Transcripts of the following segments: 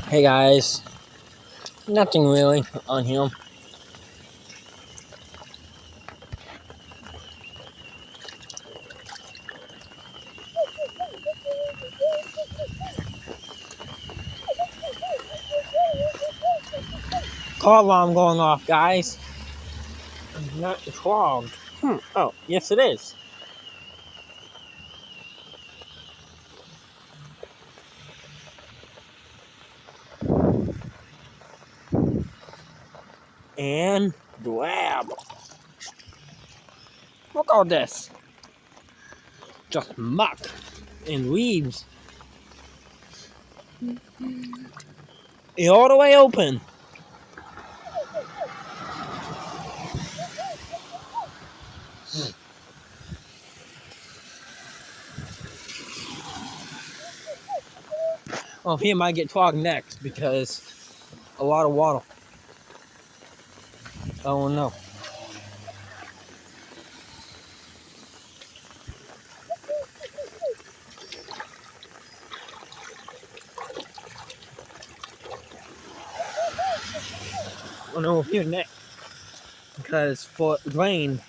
Hey guys, nothing really on him. Car alarm going off, guys. Not clogged. Oh, yes it is. And grab. Look at all this. Just muck and weeds. It's all the way open. Well, he might get clogged next because a lot of water. Oh no. Oh no, here next. Because for rain.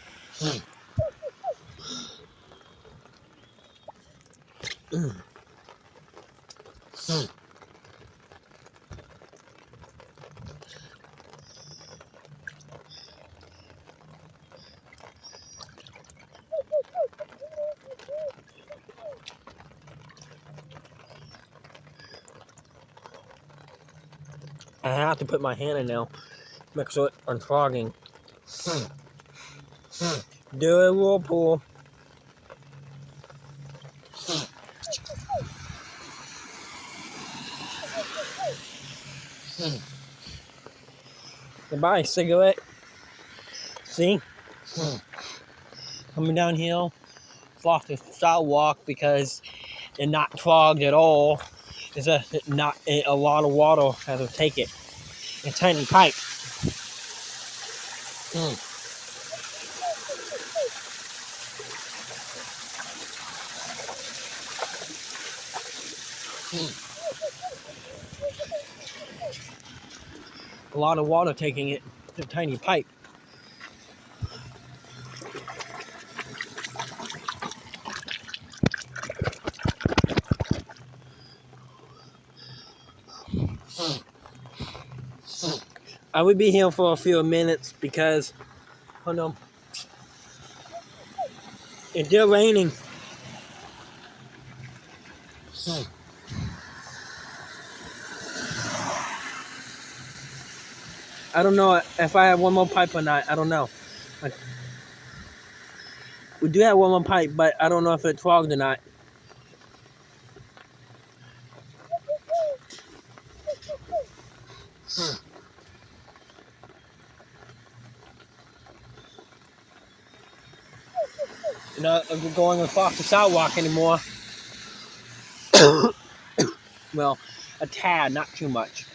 I have to put my hand in now. Make sure it's unclogging. Do a whirlpool. Goodbye, cigarette. See? Coming downhill, off the sidewalk because it's not clogged at all. It's not a lot of water has to take it. A tiny pipe. A lot of water taking it. A tiny pipe. I would be here for a few minutes because, oh no, it's still raining. I don't know if I have one more pipe or not. I don't know. We do have one more pipe, but I don't know if it's clogged or not. You know, we're going across the sidewalk anymore. Well, a tad, not too much.